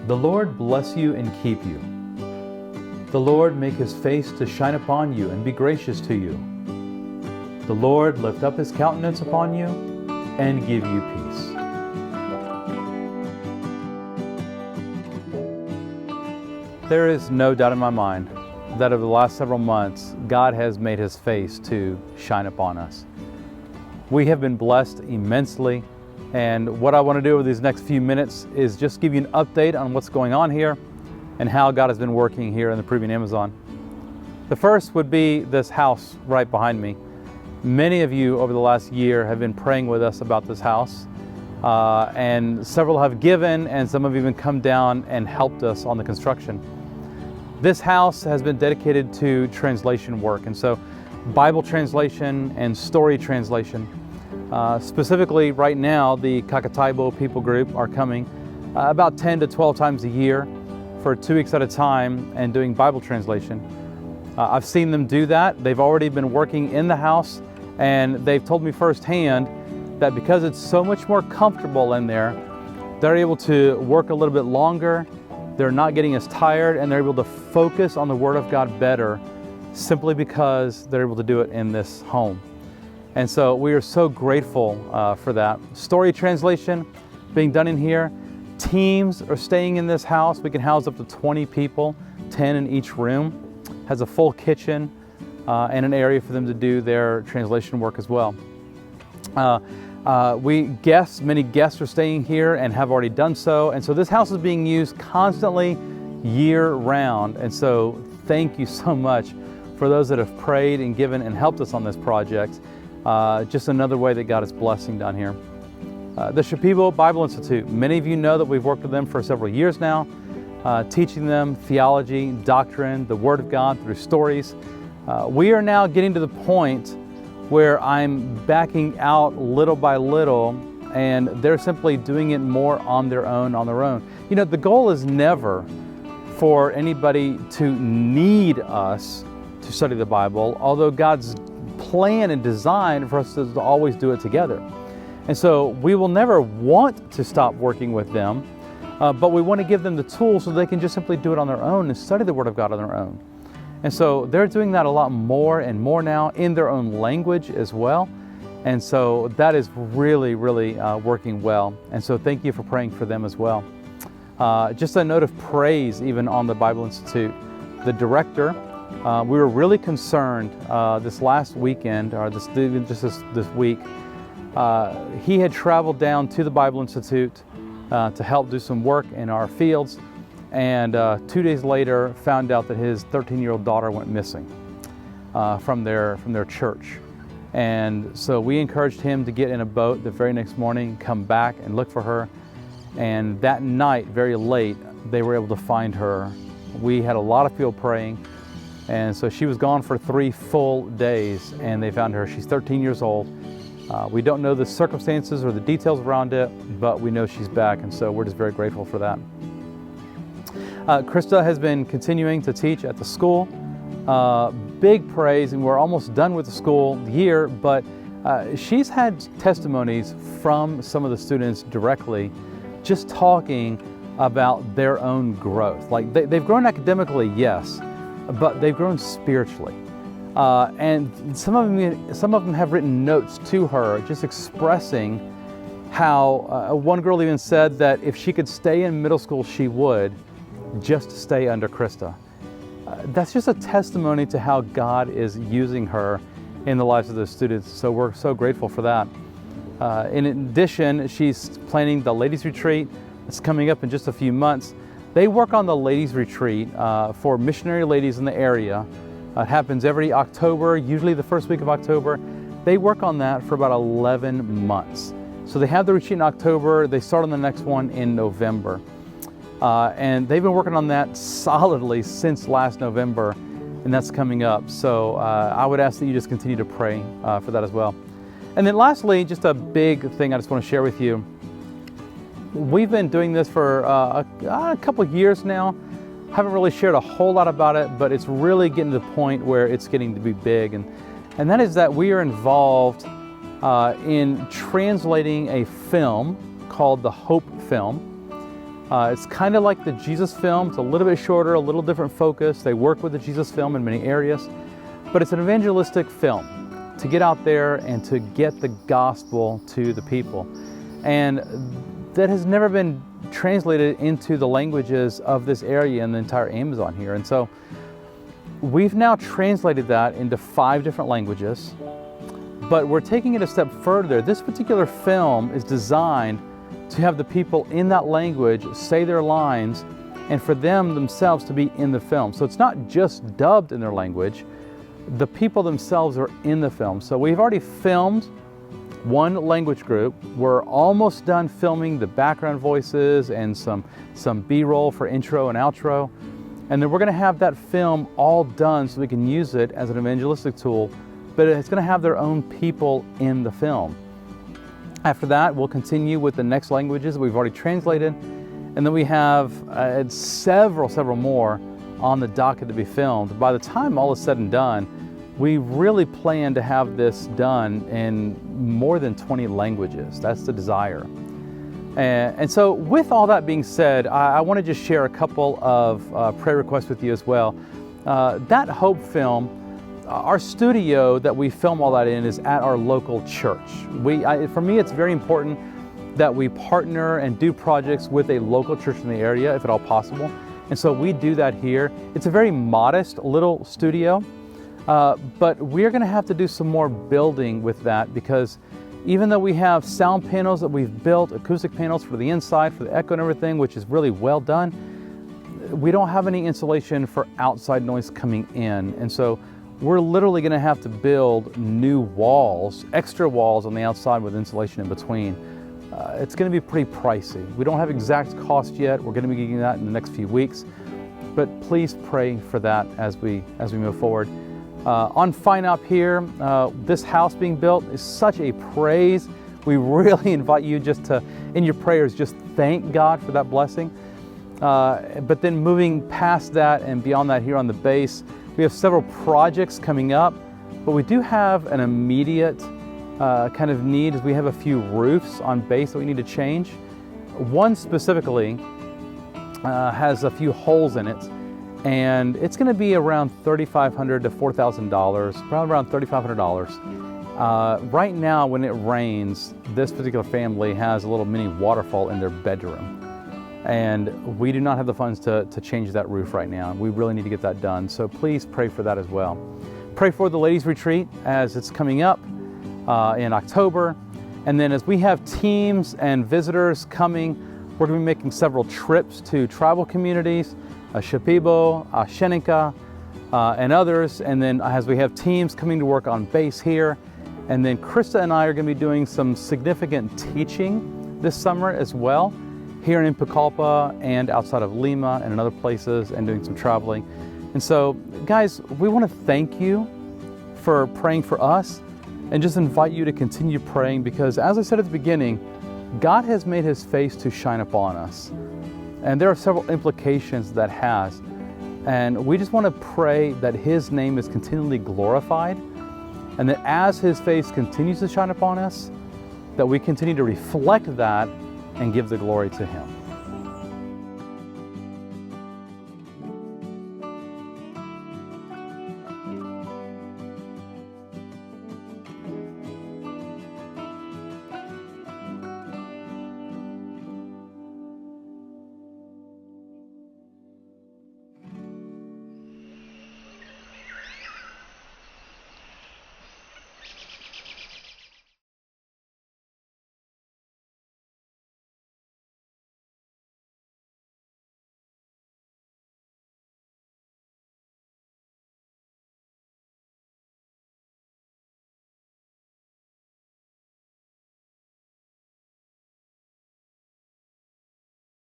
The Lord bless you and keep you. The Lord make his face to shine upon you and be gracious to you. The Lord lift up his countenance upon you and give you peace. There is no doubt in my mind that over the last several months, God has made his face to shine upon us. We have been blessed immensely, and what I want to do over these next few minutes is just give you an update on what's going on here and how God has been working here in the Peruvian Amazon. The first would be this house right behind me. Many of you over the last year have been praying with us about this house, and several have given, and some have even come down and helped us on the construction. This house has been dedicated to translation work, and so Bible translation and story translation. Specifically right now, the Kakataibo people group are coming about 10 to 12 times a year for 2 weeks at a time and doing Bible translation. I've seen them do that. They've already been working in the house, and they've told me firsthand that because it's so much more comfortable in there, they're able to work a little bit longer, they're not getting as tired, and they're able to focus on the Word of God better simply because they're able to do it in this home. And so we are so grateful for that. Story translation being done in here. Teams are staying in this house. We can house up to 20 people, 10 in each room. Has a full kitchen and an area for them to do their translation work as well. Many guests are staying here and have already done so. And so this house is being used constantly year round. And so thank you so much for those that have prayed and given and helped us on this project. Just another way that God is blessing down here. The Shipibo Bible Institute. Many of you know that we've worked with them for several years now, teaching them theology, doctrine, the Word of God through stories. We are now getting to the point where I'm backing out little by little, and they're simply doing it more on their own. You know, the goal is never for anybody to need us to study the Bible, although God's plan and design for us to always do it together. And so we will never want to stop working with them, but we want to give them the tools so they can just simply do it on their own and study the Word of God on their own. And so they're doing that a lot more and more now in their own language as well. And so that is really, really working well. And so thank you for praying for them as well. Just a note of praise even on the Bible Institute. The director, we were really concerned this last weekend, or this week. He had traveled down to the Bible Institute to help do some work in our fields, and 2 days later found out that his 13-year-old daughter went missing from their church. And so we encouraged him to get in a boat the very next morning, come back and look for her. And that night, very late, they were able to find her. We had a lot of people praying. And so she was gone for 3 full days, and they found her. She's 13 years old. We don't know the circumstances or the details around it, but we know she's back, and so we're just very grateful for that. Krista has been continuing to teach at the school. Big praise, and we're almost done with the school year, but she's had testimonies from some of the students directly, just talking about their own growth. Like they've grown academically, yes, but they've grown spiritually. And some of them have written notes to her, just expressing how one girl even said that if she could stay in middle school, she would, just to stay under Krista. That's just a testimony to how God is using her in the lives of the students. So we're so grateful for that. In addition, she's planning the ladies' retreat. It's coming up in just a few months. They work on the ladies' retreat for missionary ladies in the area. It happens every October, usually the first week of October. They work on that for about 11 months. So they have the retreat in October. They start on the next one in November. And they've been working on that solidly since last November, and that's coming up. So I would ask that you just continue to pray for that as well. And then lastly, just a big thing I just want to share with you. We've been doing this for a couple of years now. Haven't really shared a whole lot about it, but it's really getting to the point where it's getting to be big. And that is that we are involved in translating a film called the Hope Film. It's kind of like the Jesus film. It's a little bit shorter, a little different focus. They work with the Jesus film in many areas, but it's an evangelistic film to get out there and to get the gospel to the people. And that has never been translated into the languages of this area and the entire Amazon here. And so we've now translated that into 5 different languages, but we're taking it a step further. This particular film is designed to have the people in that language say their lines and for them themselves to be in the film. So it's not just dubbed in their language, the people themselves are in the film. So we've already filmed one language group. We're almost done filming the background voices and some B-roll for intro and outro. And then we're gonna have that film all done so we can use it as an evangelistic tool, but it's gonna have their own people in the film. After that, we'll continue with the next languages that we've already translated, and then we have several more on the docket to be filmed. By the time all is said and done, we really plan to have this done in more than 20 languages. That's the desire. And so with all that being said, I want to just share a couple of prayer requests with you as well. That Hope film, our studio that we film all that in is at our local church. For me, it's very important that we partner and do projects with a local church in the area, if at all possible. And so we do that here. It's a very modest little studio, but we're gonna have to do some more building with that, because even though we have sound panels that we've built, acoustic panels for the inside, for the echo and everything, which is really well done, we don't have any insulation for outside noise coming in. And so we're literally gonna have to build new walls, extra walls on the outside with insulation in between. It's gonna be pretty pricey. We don't have exact cost yet. We're gonna be getting that in the next few weeks, but please pray for that as we move forward. On Fine Up here, this house being built is such a praise. We really invite you just to, in your prayers, just thank God for that blessing. But then moving past that and beyond that here on the base, we have several projects coming up, but we do have an immediate kind of need. We have a few roofs on base that we need to change. One specifically has a few holes in it, and it's going to be around $3,500 to $4,000, probably around $3,500. Right now, when it rains, this particular family has a little mini waterfall in their bedroom. And we do not have the funds to change that roof right now. We really need to get that done. So please pray for that as well. Pray for the ladies retreat as it's coming up in October. And then as we have teams and visitors coming, we're gonna be making several trips to tribal communities, Shipibo, Sheninka, and others. And then as we have teams coming to work on base here, and then Krista and I are gonna be doing some significant teaching this summer as well, here in Pucallpa and outside of Lima and in other places, and doing some traveling. And so, guys, we want to thank you for praying for us and just invite you to continue praying, because as I said at the beginning, God has made His face to shine upon us. And there are several implications that has. And we just want to pray that His name is continually glorified, and that as His face continues to shine upon us, that we continue to reflect that and give the glory to Him.